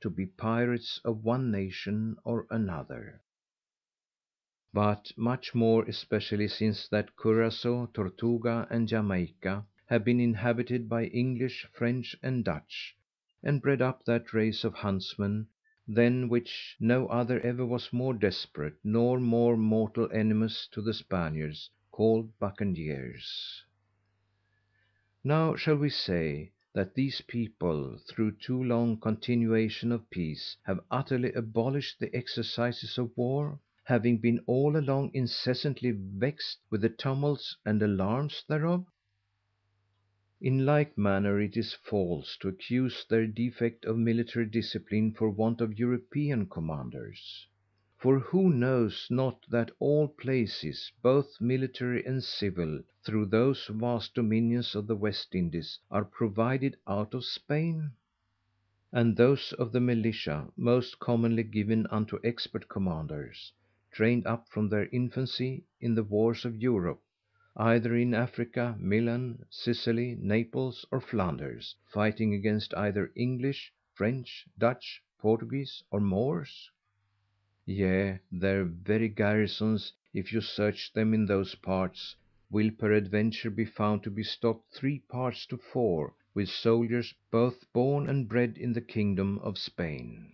to be pirates of one nation or another, but much more especially since that Curacao, Tortuga, and Jamaica have been inhabited by English, French, and Dutch, and bred up that race of huntsmen, than which no other ever was more desperate, nor more mortal enemies to the Spaniards, called buccaneers. Now shall we say, that these people, through too long continuation of peace, have utterly abolished the exercises of war, having been all along incessantly vexed with the tumults and alarms thereof? In like manner it is false to accuse their defect of military discipline for want of European commanders. For who knows not that all places, both military and civil, through those vast dominions of the West Indies, are provided out of Spain? And those of the militia most commonly given unto expert commanders, trained up from their infancy in the wars of Europe, either in Africa, Milan, Sicily, Naples, or Flanders, fighting against either English, French, Dutch, Portuguese, or Moors? Yea, their very garrisons, if you search them in those parts, will peradventure be found to be stocked 3 parts to 4 with soldiers both born and bred in the kingdom of Spain.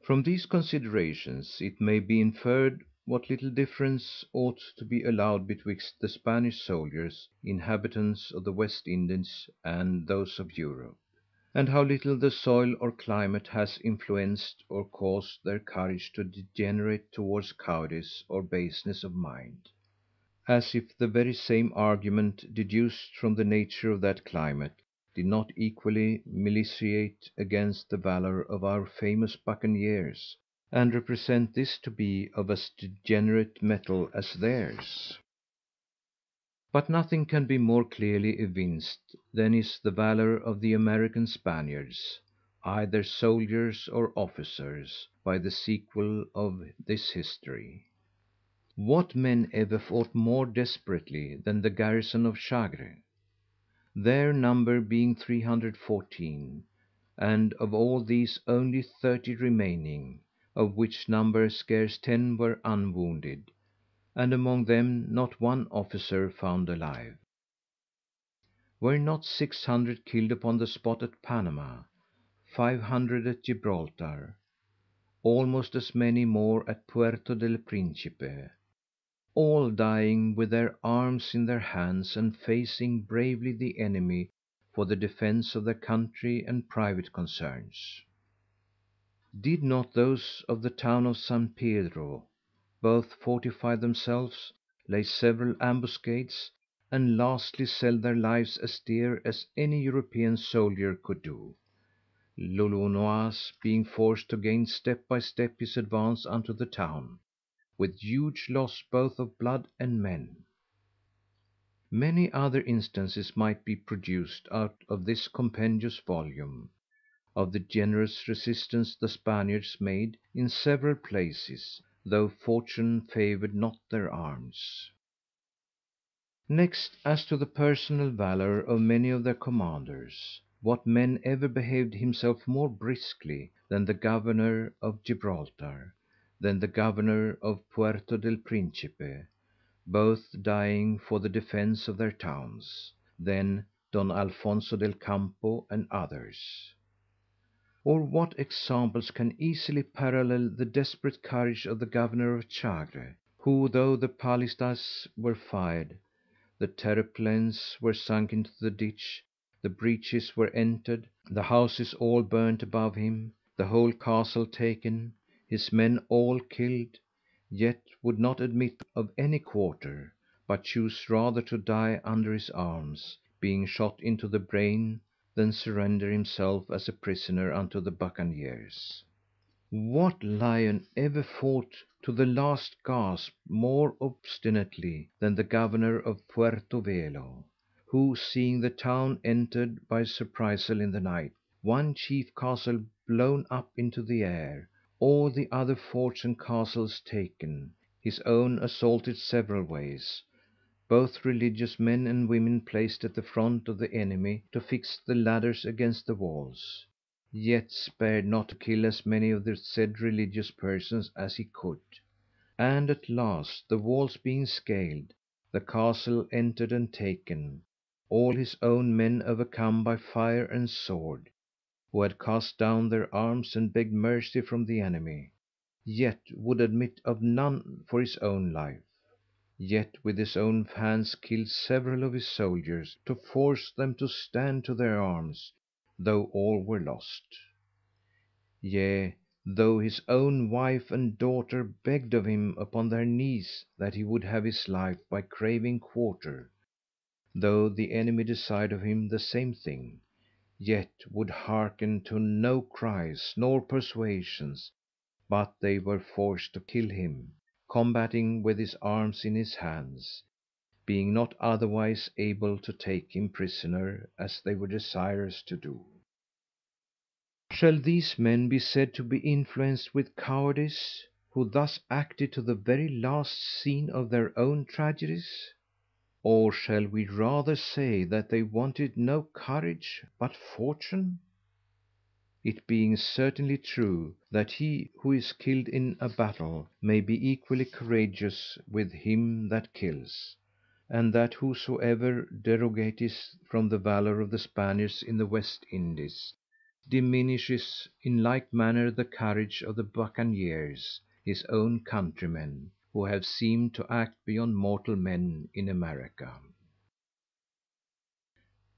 From these considerations it may be inferred what little difference ought to be allowed betwixt the Spanish soldiers, inhabitants of the West Indies, and those of Europe, and how little the soil or climate has influenced or caused their courage to degenerate towards cowardice or baseness of mind; as if the very same argument, deduced from the nature of that climate, did not equally militate against the valour of our famous buccaneers, and represent this to be of as degenerate metal as theirs. But nothing can be more clearly evinced than is the valour of the American Spaniards, either soldiers or officers, by the sequel of this history. What men ever fought more desperately than the garrison of Chagre? Their number being 314, and of all these only 30 remaining, of which number scarce 10 were unwounded, and among them not one officer found alive. Were not 600 killed upon the spot at Panama, 500 at Gibraltar, almost as many more at Puerto del Principe, all dying with their arms in their hands, and facing bravely the enemy for the defence of their country and private concerns? Did not those of the town of San Pedro both fortify themselves, lay several ambuscades, and lastly sell their lives as dear as any European soldier could do, Lolonois being forced to gain step by step his advance unto the town, with huge loss both of blood and men? Many other instances might be produced out of this compendious volume, of the generous resistance the Spaniards made in several places, though fortune favoured not their arms. Next, as to the personal valour of many of their commanders. What man ever behaved himself more briskly than the governor of Gibraltar, than the governor of Puerto del Principe, both dying for the defence of their towns, than Don Alfonso del Campo and others? Or what examples can easily parallel the desperate courage of the governor of Chagre, who, though the palisades were fired, the terraplens were sunk into the ditch, the breaches were entered, the houses all burnt above him, the whole castle taken, his men all killed, yet would not admit of any quarter, but chose rather to die under his arms, being shot into the brain, than surrender himself as a prisoner unto the buccaneers? What lion ever fought to the last gasp more obstinately than the governor of Puerto Velo, who, seeing the town entered by surprisal in the night, one chief castle blown up into the air, all the other forts and castles taken, his own assaulted several ways, both religious men and women placed at the front of the enemy to fix the ladders against the walls, yet spared not to kill as many of the said religious persons as he could. And at last, the walls being scaled, the castle entered and taken, all his own men overcome by fire and sword, who had cast down their arms and begged mercy from the enemy, yet would admit of none for his own life, yet with his own hands killed several of his soldiers to force them to stand to their arms, though all were lost. Yea, though his own wife and daughter begged of him upon their knees that he would have his life by craving quarter, though the enemy desired of him the same thing, yet would hearken to no cries nor persuasions, but they were forced to kill him, combating with his arms in his hands, being not otherwise able to take him prisoner, as they were desirous to do. Shall these men be said to be influenced with cowardice, who thus acted to the very last scene of their own tragedies? Or shall we rather say that they wanted no courage but fortune? It being certainly true that he who is killed in a battle may be equally courageous with him that kills, and that whosoever derogateth from the valour of the Spaniards in the West Indies, diminishes in like manner the courage of the buccaneers, his own countrymen, who have seemed to act beyond mortal men in America.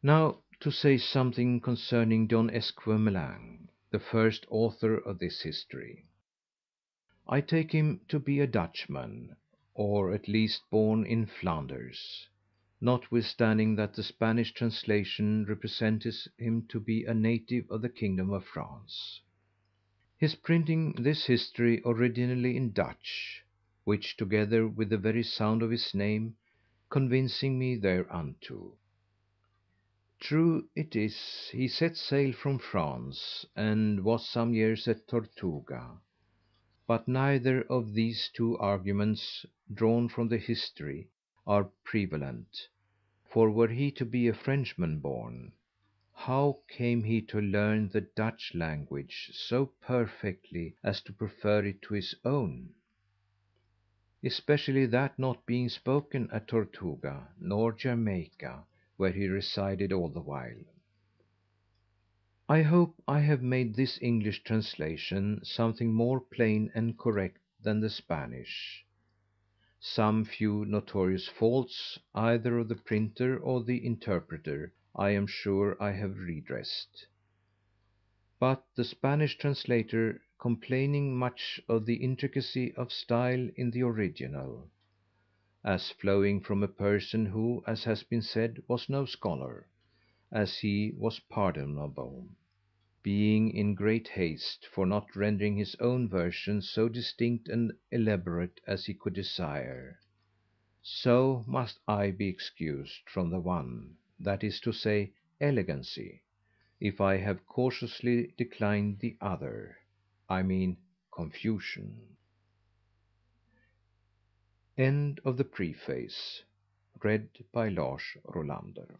Now to say something concerning Don Esquemeling, the first author of this history. I take him to be a Dutchman, or at least born in Flanders, notwithstanding that the Spanish translation representeth him to be a native of the kingdom of France. His printing this history originally in Dutch, which, together with the very sound of his name, convincing me thereunto. True it is, he set sail from France, and was some years at Tortuga. But neither of these two arguments, drawn from the history, are prevalent: for were he to be a Frenchman born, how came he to learn the Dutch language so perfectly as to prefer it to his own? Especially that not being spoken at Tortuga, nor Jamaica, where he resided all the while. I hope I have made this English translation something more plain and correct than the Spanish. Some few notorious faults, either of the printer or the interpreter, I am sure I have redressed. But the Spanish translator complaining much of the intricacy of style in the original, as flowing from a person who, as has been said, was no scholar, as he was pardonable, being in great haste for not rendering his own version so distinct and elaborate as he could desire, so must I be excused from the one, that is to say, elegancy, if I have cautiously declined the other, I mean confusion. End of the Preface, read by Lars Rolander.